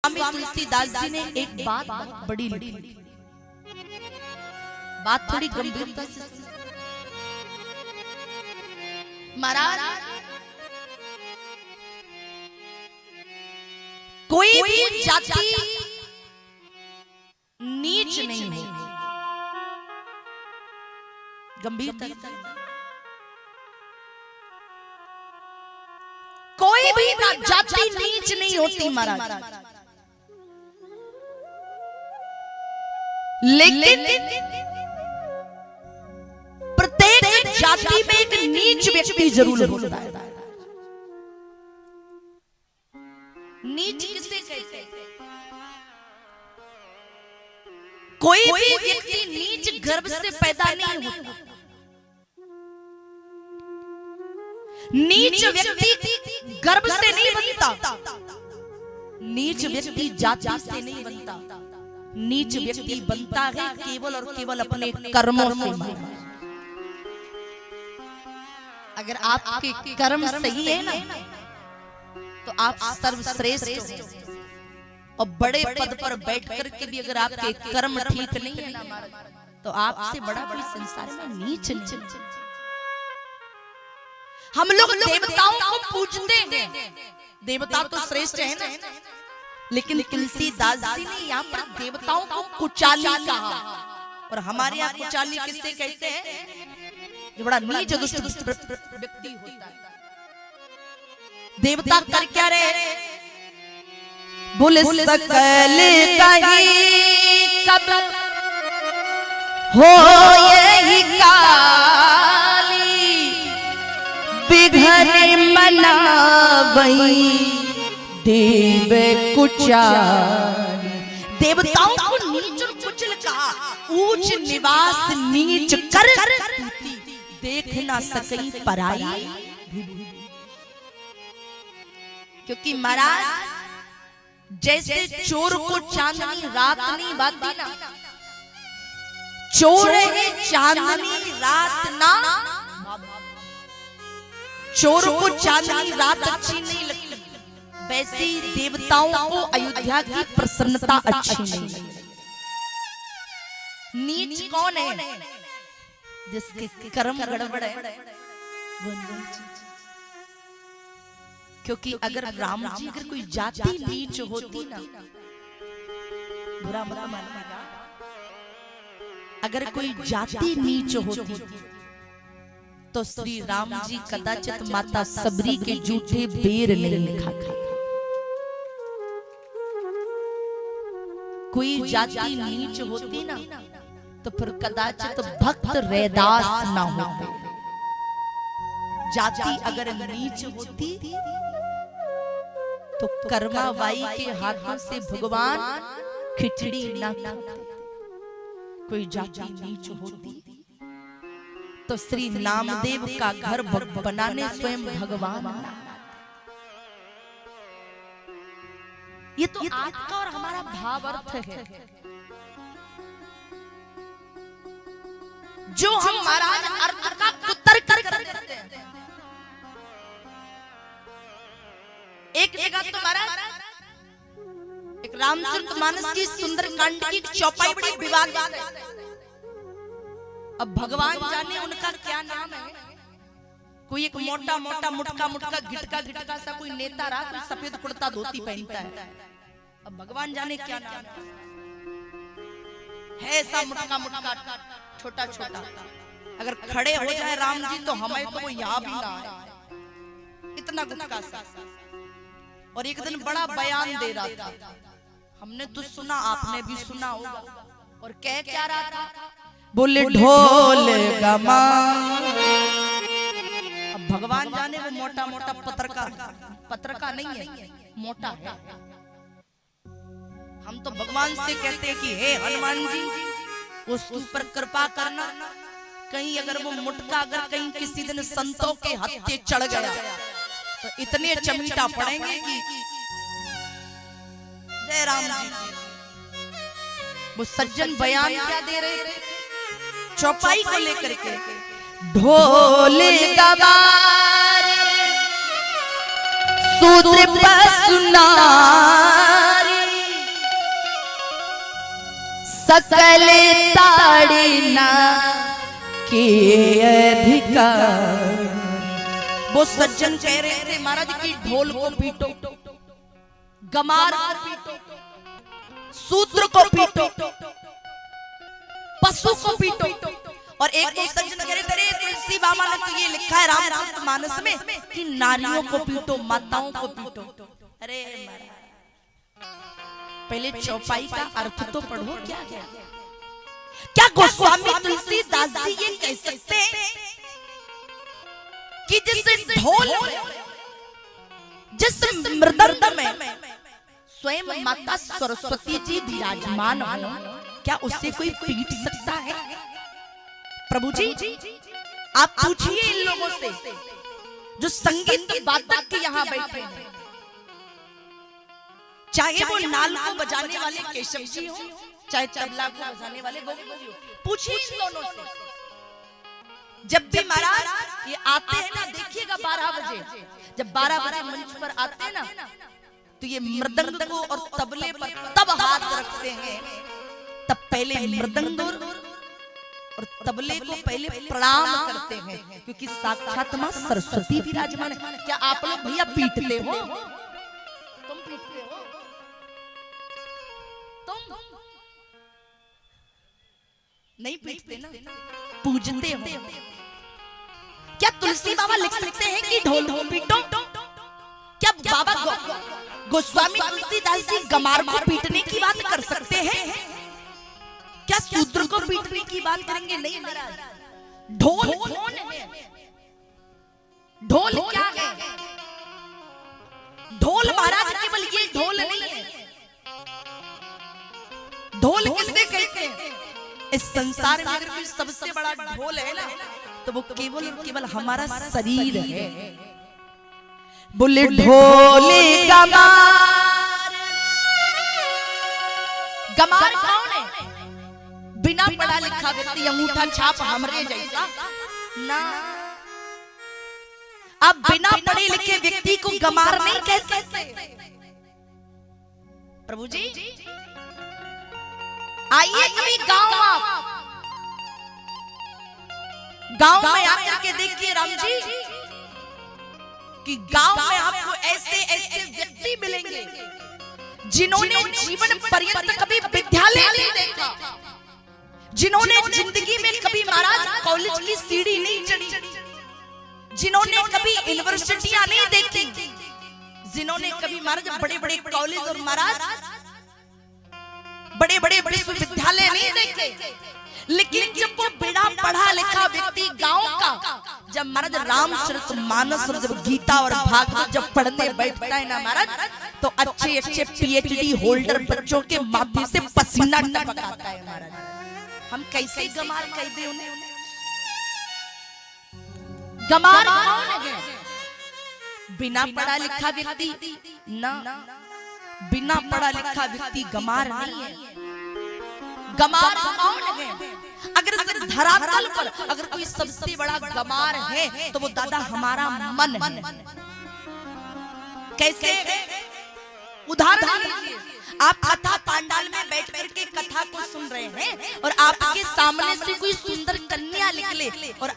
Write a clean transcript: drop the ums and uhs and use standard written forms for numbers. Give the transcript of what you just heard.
स्वामी तुलसीदास जी ने एक बात बड़ी लिखी, बात थोड़ी गंभीरता से। महाराज कोई भी जाति नीच नहीं है, गंभीरता। कोई भी जाति नीच नहीं होती महाराज, लेकिन प्रत्येक जाति में एक नीच व्यक्ति जरूर होता है। नीच किसे कहते हैं? कोई भी व्यक्ति नीच गर्भ से पैदा नहीं होता। नीच व्यक्ति गर्भ से नहीं बनता, नीच व्यक्ति जाति से नहीं बनता। नीच व्यक्ति बनता है केवल और केवल अपने कर्मों से। अगर आपके कर्म सही है ना, तो आप सर्वश्रेष्ठ हो। और बड़े पद पर बैठ करके भी अगर आपके कर्म ठीक नहीं है ना, तो आपसे बड़ा कोई संसार में नीच नहीं। हम लोग देवताओं को पूजते हैं, देवता तो श्रेष्ठ है ना, लेकिन तुलसीदास जी ने यहाँ पर देवताओं को कुचाली कहा। और हमारे यहाँ कुचाली किससे कहते हैं? जो बड़ा नीच दुष्ट व्यक्ति होता है। देवता कर क्या रहे? बोले सकल कहीं कब हो यही काली, बिघर मनावई देव कुचाली। देवताओं को नीच और कुचल कहा, ऊंच निवास नीच कर देख ना सकई पराई। क्योंकि महाराज जैसे चोर को चांदनी रात नहीं बाती ना, चोर है चांदनी रात ना, चोर को चांदनी रात अच्छी नहीं लगती, वैसे देवताओं को अयोध्या की प्रसन्नता अच्छी नहीं। नीच कौन है? जिसके कर्म गड़बड़ है। क्योंकि अगर राम जी अगर कोई जाति नीच होती ना, बुरा मत मानिएगा, अगर कोई जाति नीच होती तो श्री राम जी कदाचित माता सबरी के जूठे बेर नहीं खाते। कोई जाति नीच होती ना, तो फिर कदाचित भक्त रैदास ना होते। जाति अगर नीच होती तो कर्माबाई के हाथों से भगवान खिचड़ी ना खाते। कोई जाति नीच होती तो श्री नामदेव का घर बनाने स्वयं भगवान। ये तो आपका और हमारा भावार्थ है, जो हम महाराज अर्थ का कुतर्क करते हैं। एक जगह तो महाराज एक रामचरितमानस की सुंदरकांड की चौपाई बड़ी विवाद है। अब भगवान जाने उनका क्या नाम है। कोई एक मोटा मोटा मुटका मुटका गिटका गिटका सा कोई नेता रहा, कोई सफेद कुर्ता धोती पहनता है। अब भगवान जाने क्या नाम है। ऐसा मुटका मुटका छोटा छोटा, अगर खड़े हो जाए राम जी तो हमें तो वो यहाँ भी ना आए, इतना गुटका सा। और एक दिन बड़ा बयान दे रहा था, हमने तो सुना, आपने भी सुना होगा। और कह क्या रहा था? बोले ढोल गमा। अब भगवान जाने वो मोटा मोटा पत्रका नहीं है, मोटा है। हम तो भगवान से कहते हैं कि हे हनुमान जी, उस ऊपर कृपा करना। कहीं अगर वो मुटका अगर कहीं किसी दिन संतों के हत्थे चढ़ गया तो इतने चमीटा पड़ेंगे कि जय राम जी। वो सज्जन बयान क्या दे रहे थे चौपाई को लेकर के? ढोल गवार सूत्र पर सुनारी सकल ताड़ी ना के अधिकार। वो सज्जन कह रहे थे महाराज की ढोल को पीटो, गमार को पीटो, सूत्र को पीटो, पशु को पीटो। और एक दो सज्जन कह रहे थे तुलसी बाबा ने तो ये लिखा है रामचरितमानस में कि नारियों को पीटो, माताओं को पीटो। अरे पहले चौपाई का अर्थ तो पढ़ो। क्या गोस्वामी तुलसीदास जी ये कह सकते हैं कि जिस ढोल जिस मृदंग में स्वयं माता सरस्वती जी विराजमान हो, क्या उससे कोई पीट सकता है? प्रभु जी आप पूछिए इन लोगों से जो संगीत वादक के यहाँ बैठे हैं, चाहे वो नाल को बजाने वाले केशव जी हो, चाहे तबला को बजाने वाले गोविंद जी हो, पूछिए इन दोनों से। जब भी महाराज ये आते हैं ना, देखिएगा 12 बजे, जब 12 बजे मंच पर आते हैं ना, तो ये मृदंग को और तबले पर तब हाथ रखते हैं, तब पहले मृदंग और तबले को पहले प्रणाम करते हैं, क्योंकि साक्षात मां सरस्वती विराजमान है। क्या आप लोग भैया पीटते हो? तुम पीटते हो? तुम नहीं पीटते ना, पूजते हो। क्या तुलसी बाबा लिख सकते हैं कि ढोल ढोल पीटो? क्या बाबा गोस्वामी तुलसीदास जी गमार को पीटने की बात कर सकते हैं? क्या शूद्र को पीटने की बात करेंगे? नहीं महाराज। ढोल कौन है? ढोल क्या है? ढोल महाराज केवल ये ढोल नहीं है। ढोल किसे कहते हैं? इस संसार में अगर कोई सबसे बड़ा ढोल है ना, तो वो केवल और केवल हमारा शरीर है। बोले ढोले गमार। गमार कौन है? बिना पढ़ा लिखा व्यक्ति, अंगूठा छाप हमरे जैसा ना। आप बिना पढ़े लिखे व्यक्ति को गमार नहीं कह सकते। प्रभु जी आइए कभी गांव, आप गांव में आकर के देखिए राम जी कि गांव में आपको ऐसे ऐसे व्यक्ति मिलेंगे जिन्होंने जीवन पर्यंत कभी विद्यालय नहीं देखा, जिन्होंने जिंदगी में कभी महाराज कॉलेज की सीढ़ी नहीं चढ़ी, जिन्होंने कभी यूनिवर्सिटियां नहीं देखी, जिन्होंने कभी महाराज बड़े बड़े कॉलेज और महाराज बड़े बड़े विश्वविद्यालय नहीं देखे, लेकिन जब वो बिना पढ़ा लिखा व्यक्ति गांव का जब महाराज रामचरितमानस और जब गीता और भागवत जब पढ़ने बैठता है ना महाराज, तो अच्छे अच्छे पीएचडी होल्डर बच्चों के माथे से पसीना टपकता है महाराज। हम कैसे गमार कह दे उन्हें? गमार कौन है? बिना पढ़ा लिखा व्यक्ति ना, बिना पढ़ा लिखा व्यक्ति गमार नहीं है। गमार कौन है? अगर धरातल पर अगर कोई सबसे बड़ा गमार है तो वो दादा हमारा मन है। कैसे? उदाहरण लीजिए, आप कथा पांडाल में बैठ करके कथा को सुन रहे हैं और आपके सामने से कोई सुंदर कन्या निकले और